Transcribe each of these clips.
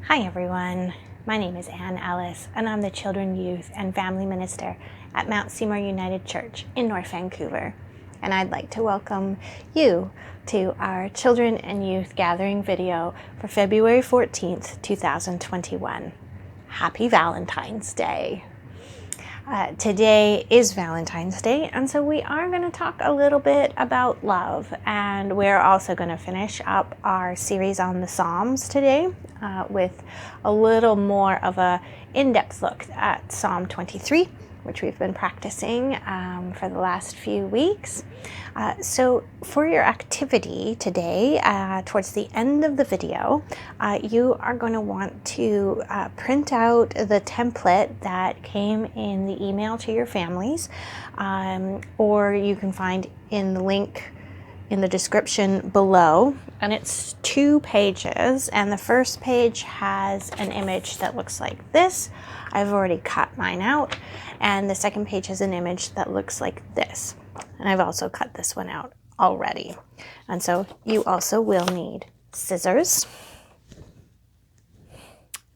Hi everyone, my name is Ann Ellis and I'm the Children, Youth and Family Minister at Mount Seymour United Church in North Vancouver. And I'd like to welcome you to our Children and Youth Gathering video for February 14th, 2021. Happy Valentine's Day. Today is Valentine's Day, and so we are going to talk a little bit about love, and we're also going to finish up our series on the Psalms today with a little more of a in-depth look at Psalm 23, which we've been practicing for the last few weeks. So for your activity today, towards the end of the video, you are going to want to print out the template that came in the email to your families, or you can find in the link in the description below, and it's 2 pages, and the first page has an image that looks like this. I've already cut mine out, and the second page has an image that looks like this, and I've also cut this one out already. And so you also will need scissors,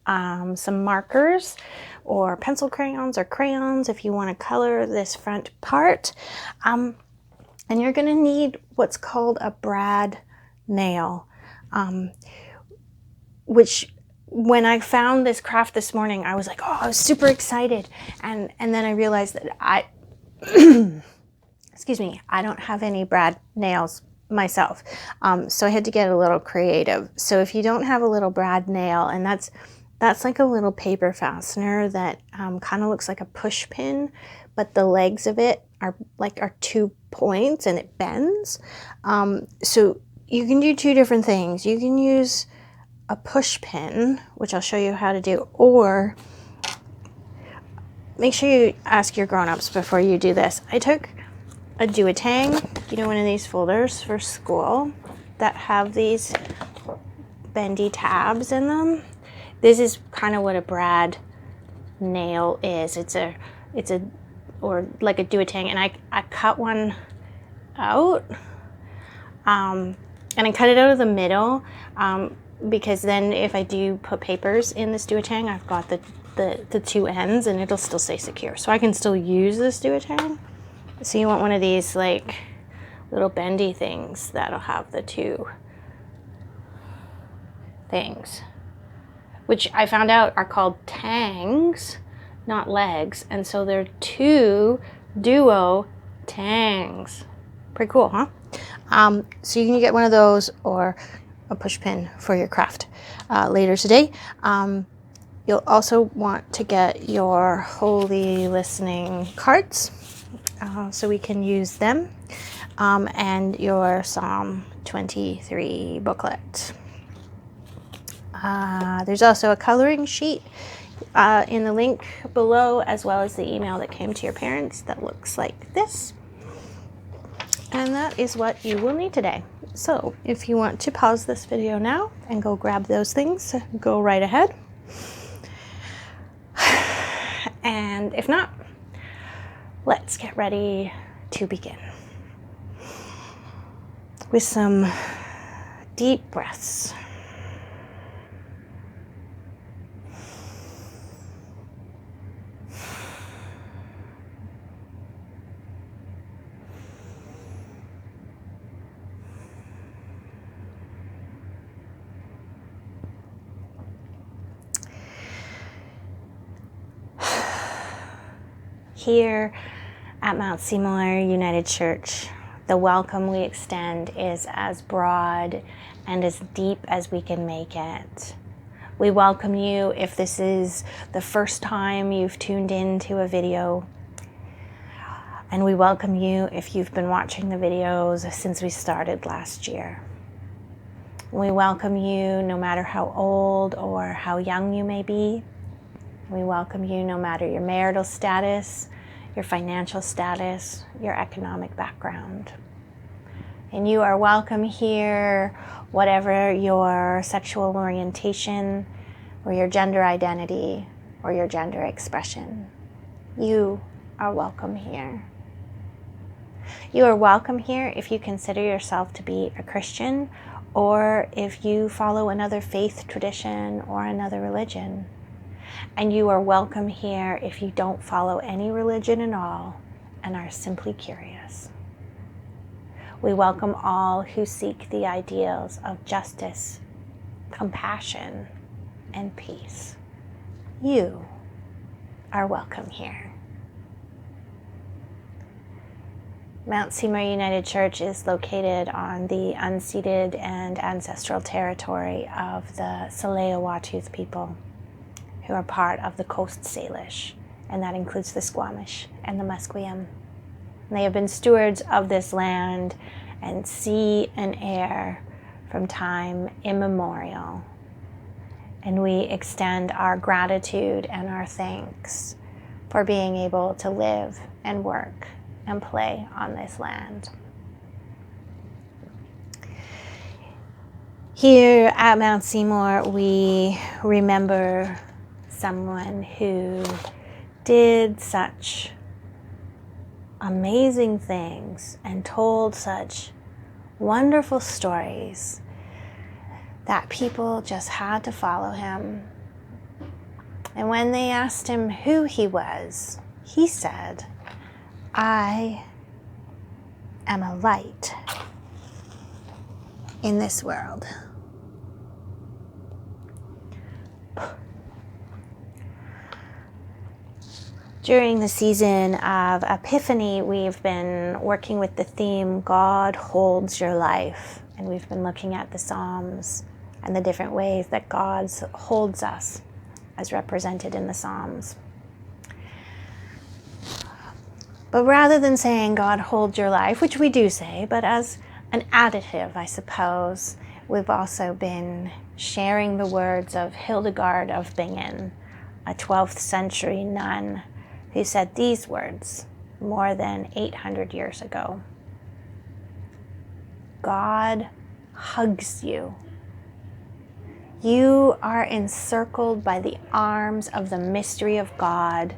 some markers or pencil crayons or crayons if you want to color this front part. And you're going to need what's called a brad nail, which when I found this craft this morning, I was like, oh, I was super excited. And then I realized that I don't have any brad nails myself. So I had to get a little creative. So if you don't have a little brad nail, and that's like a little paper fastener that kind of looks like a push pin, but the legs of it are 2 points and it bends. So you can do 2 different things. You can use a push pin, which I'll show you how to do, or make sure you ask your grown-ups before you do this. I took a do-a-tang, one of these folders for school that have these bendy tabs in them. This is kind of what a brad nail is. It's like a do-a-tang, and I cut one out, and I cut it out of the middle, because then if I do put papers in this do-a-tang, I've got the 2 ends and it'll still stay secure. So I can still use this do-a-tang. So you want one of these like little bendy things that'll have the 2 things, which I found out are called tangs, not legs. And so they're 2 duo tangs. Pretty cool, huh? So you can get one of those or a push pin for your craft later today. You'll also want to get your holy listening cards so we can use them, and your Psalm 23 booklet. There's also a coloring sheet in the link below, as well as the email that came to your parents that looks like this. And that is what you will need today. So if you want to pause this video now and go grab those things, go right ahead. And if not, let's get ready to begin with some deep breaths. Here at Mount Seymour United Church, the welcome we extend is as broad and as deep as we can make it. We welcome you if this is the first time you've tuned into a video, and we welcome you if you've been watching the videos since we started last year. We welcome you no matter how old or how young you may be. We welcome you no matter your marital status, your financial status, your economic background. And you are welcome here, whatever your sexual orientation or your gender identity or your gender expression. You are welcome here. You are welcome here if you consider yourself to be a Christian or if you follow another faith tradition or another religion. And you are welcome here if you don't follow any religion at all and are simply curious. We welcome all who seek the ideals of justice, compassion, and peace. You are welcome here. Mount Seymour United Church is located on the unceded and ancestral territory of the Tsleil-Waututh people, who are part of the Coast Salish, and that includes the Squamish and the Musqueam. They have been stewards of this land and sea and air from time immemorial. And we extend our gratitude and our thanks for being able to live and work and play on this land. Here at Mount Seymour, we remember someone who did such amazing things and told such wonderful stories that people just had to follow him. And when they asked him who he was, he said, "I am a light in this world." During the season of Epiphany, we've been working with the theme, God holds your life. And we've been looking at the Psalms and the different ways that God holds us as represented in the Psalms. But rather than saying God holds your life, which we do say, but as an additive, I suppose, we've also been sharing the words of Hildegard of Bingen, a 12th century nun who said these words more than 800 years ago. God hugs you. You are encircled by the arms of the mystery of God,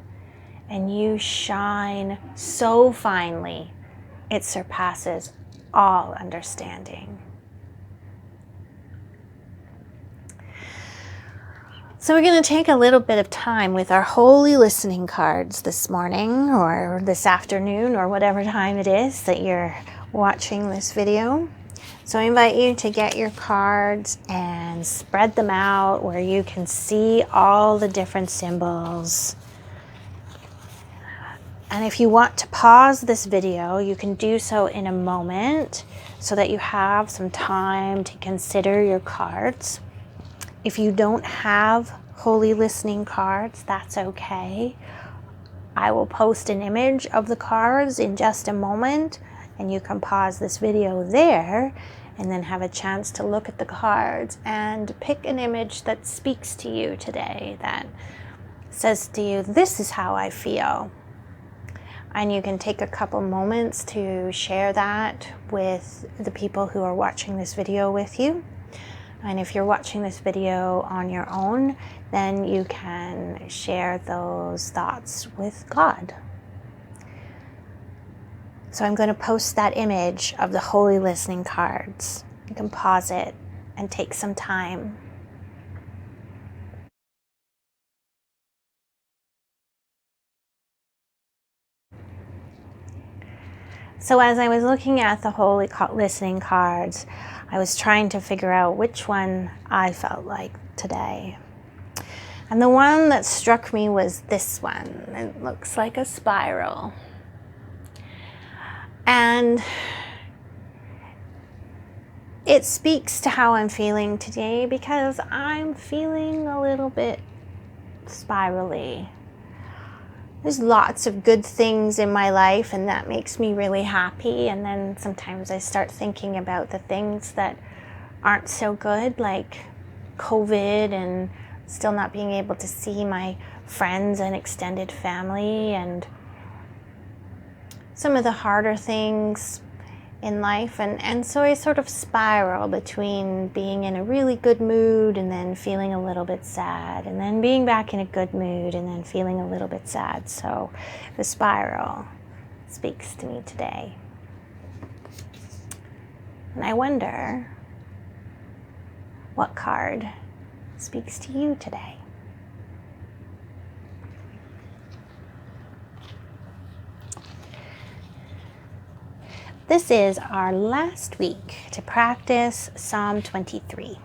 and you shine so finely it surpasses all understanding. So we're going to take a little bit of time with our holy listening cards this morning or this afternoon or whatever time it is that you're watching this video. So I invite you to get your cards and spread them out where you can see all the different symbols. And if you want to pause this video, you can do so in a moment so that you have some time to consider your cards. If you don't have holy listening cards, that's okay. I will post an image of the cards in just a moment, and you can pause this video there and then have a chance to look at the cards and pick an image that speaks to you today, that says to you, this is how I feel. And you can take a couple moments to share that with the people who are watching this video with you. And if you're watching this video on your own, then you can share those thoughts with God. So I'm going to post that image of the holy listening cards. You can pause it and take some time. So as I was looking at the holy listening cards, I was trying to figure out which one I felt like today. And the one that struck me was this one. It looks like a spiral. And it speaks to how I'm feeling today because I'm feeling a little bit spirally. There's lots of good things in my life, and that makes me really happy. And then sometimes I start thinking about the things that aren't so good, like COVID and still not being able to see my friends and extended family, and some of the harder things in life. And so I sort of spiral between being in a really good mood and then feeling a little bit sad, and then being back in a good mood and then feeling a little bit sad. So the spiral speaks to me today. And I wonder, what card speaks to you today. This is our last week to practice Psalm 23.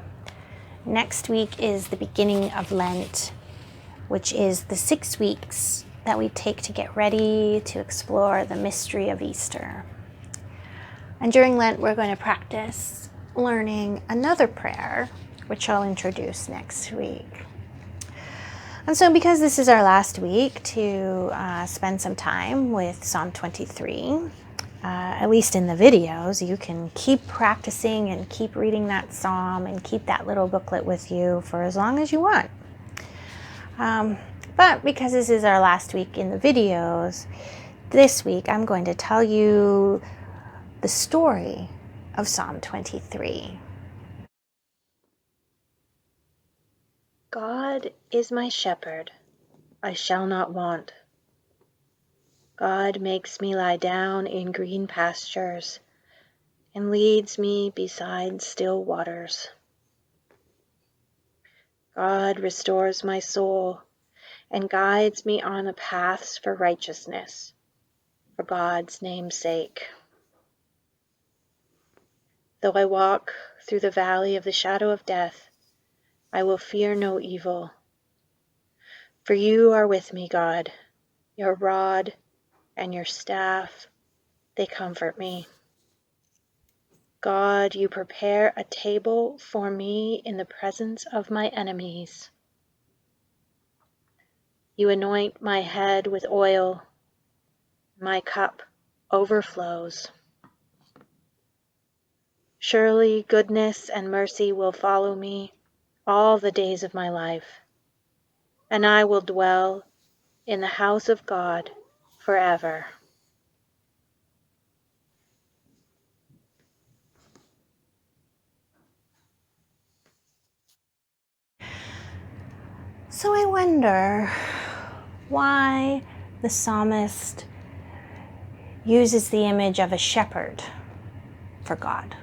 Next week is the beginning of Lent, which is the 6 weeks that we take to get ready to explore the mystery of Easter. And during Lent, we're going to practice learning another prayer, which I'll introduce next week. And so because this is our last week to spend some time with Psalm 23, at least in the videos, you can keep practicing and keep reading that psalm and keep that little booklet with you for as long as you want. But because this is our last week in the videos, this week I'm going to tell you the story of Psalm 23. God is my shepherd, I shall not want. God makes me lie down in green pastures and leads me beside still waters. God restores my soul and guides me on the paths for righteousness, for God's name's sake. Though I walk through the valley of the shadow of death, I will fear no evil. For you are with me, God, your rod and your staff, they comfort me. God, you prepare a table for me in the presence of my enemies. You anoint my head with oil, my cup overflows. Surely goodness and mercy will follow me all the days of my life, and I will dwell in the house of God forever. So I wonder why the psalmist uses the image of a shepherd for God.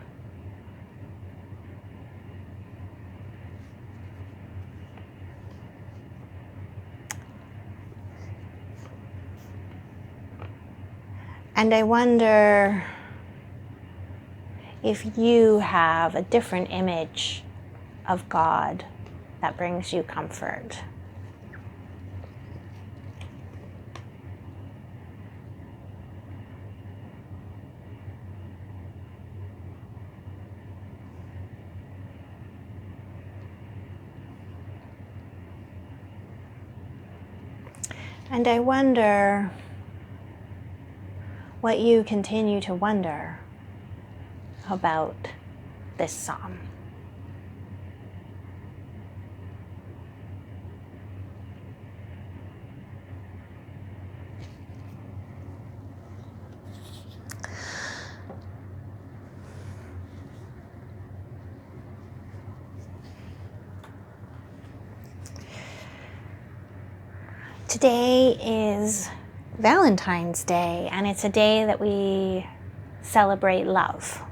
And I wonder if you have a different image of God that brings you comfort. And I wonder what you continue to wonder about this psalm. Today is Valentine's Day, and it's a day that we celebrate love.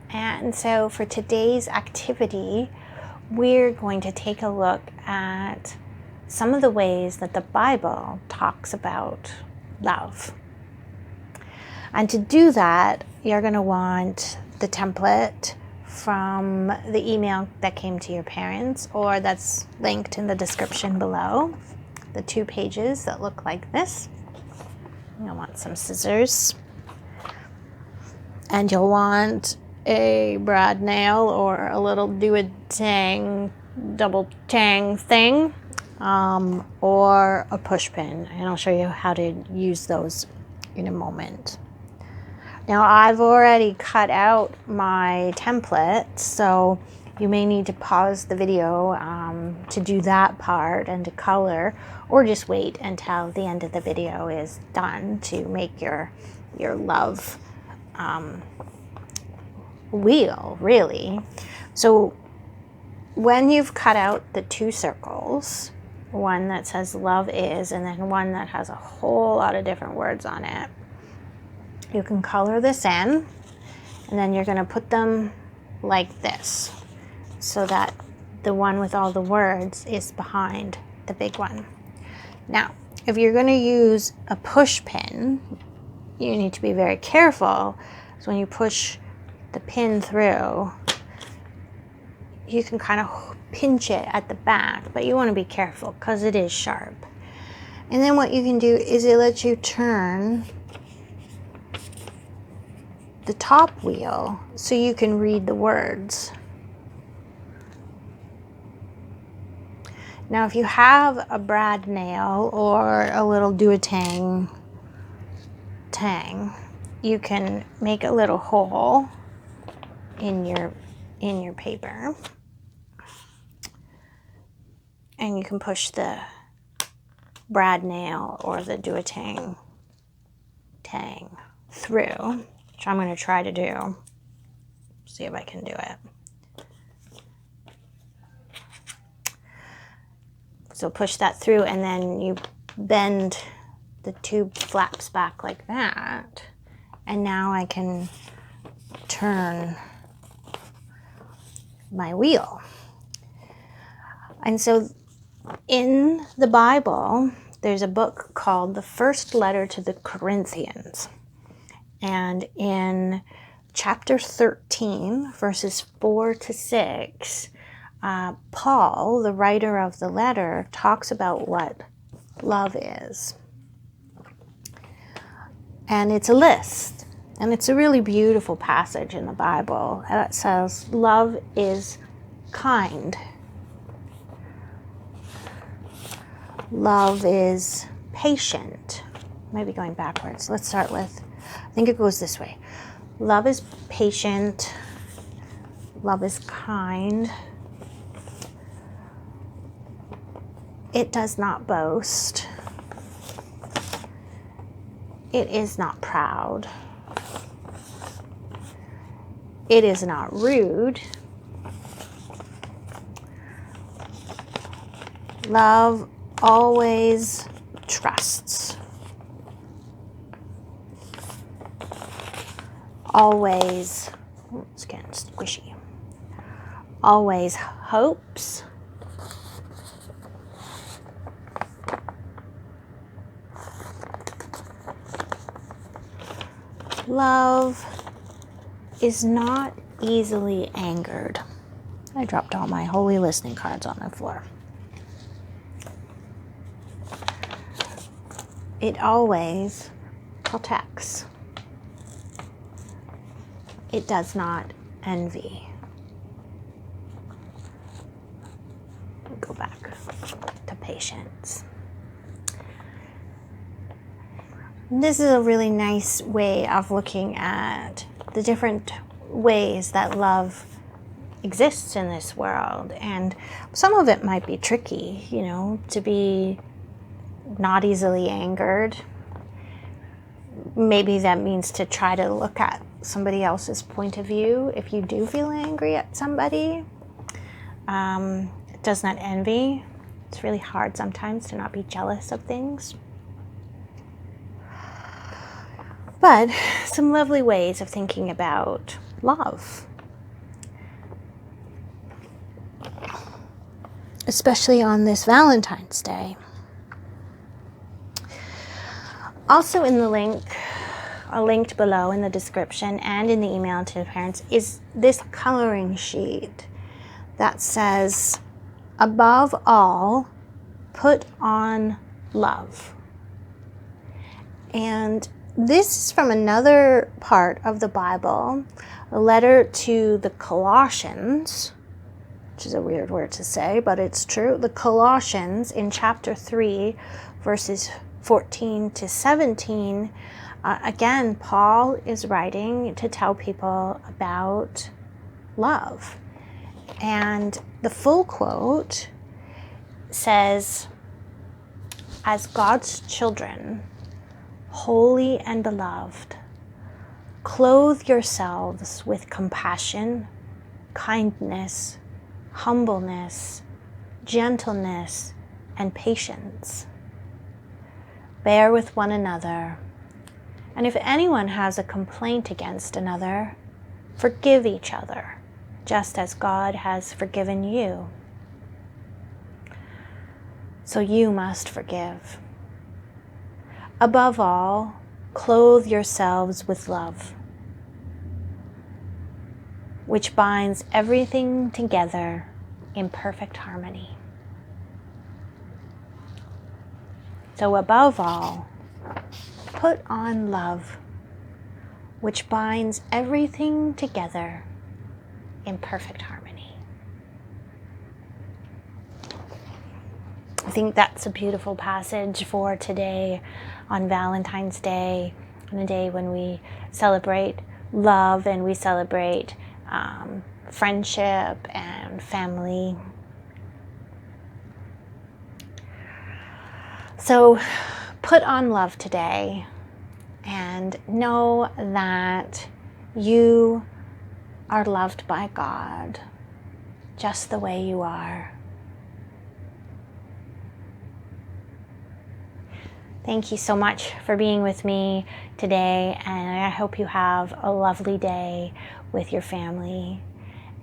And so for today's activity, we're going to take a look at some of the ways that the Bible talks about love. And to do that, you're going to want the template from the email that came to your parents, or that's linked in the description below. The 2 pages that look like this. You'll want some scissors. And you'll want a brad nail or a little do-a-tang, double tang thing, or a push pin. And I'll show you how to use those in a moment. Now I've already cut out my template, so you may need to pause the video to do that part and to color, or just wait until the end of the video is done to make your love wheel, really. So when you've cut out the 2 circles, one that says love is, and then one that has a whole lot of different words on it, you can color this in, and then you're going to put them like this. so that the one with all the words is behind the big one. Now, if you're going to use a push pin, you need to be very careful. So when you push the pin through, you can kind of pinch it at the back, but you want to be careful because it is sharp. And then what you can do is it lets you turn the top wheel so you can read the words. Now, if you have a brad nail or a little duotang tang, you can make a little hole in your paper, and you can push the brad nail or the duotang tang through, which I'm going to try to do. See if I can do it. So push that through, and then you bend the tube flaps back like that, and now I can turn my wheel. And so in the Bible, there's a book called The First Letter to the Corinthians, and in chapter 13, verses 4 to 6, Paul, the writer of the letter, talks about what love is. And it's a list. And it's a really beautiful passage in the Bible. It says, love is kind. Love is patient. Maybe going backwards. Let's start with, I think it goes this way. Love is patient. Love is kind. It does not boast. It is not proud. It is not rude. Love always trusts. Always, it's getting squishy. Always hopes. Love is not easily angered. I dropped all my holy listening cards on the floor. It always protects. It does not envy. We'll go back to patience. This is a really nice way of looking at the different ways that love exists in this world. And some of it might be tricky, to be not easily angered. Maybe that means to try to look at somebody else's point of view if you do feel angry at somebody. It does not envy. It's really hard sometimes to not be jealous of things. But some lovely ways of thinking about love, especially on this Valentine's Day. Also in the link, linked below in the description and in the email to the parents, is this coloring sheet that says, above all, put on love. And this is from another part of the Bible, a letter to the Colossians, which is a weird word to say, but it's true. The Colossians in chapter 3, verses 14 to 17, again, Paul is writing to tell people about love. And the full quote says, as God's children, holy and beloved, clothe yourselves with compassion, kindness, humbleness, gentleness, and patience. Bear with one another, and if anyone has a complaint against another, forgive each other, just as God has forgiven you. So you must forgive. Above all, clothe yourselves with love, which binds everything together in perfect harmony. So above all, put on love, which binds everything together in perfect harmony. I think that's a beautiful passage for today on Valentine's Day, on a day when we celebrate love and we celebrate friendship and family. So put on love today and know that you are loved by God just the way you are. Thank you so much for being with me today, and I hope you have a lovely day with your family.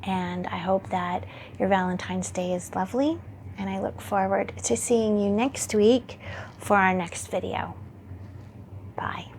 And I hope that your Valentine's Day is lovely, and I look forward to seeing you next week for our next video. Bye.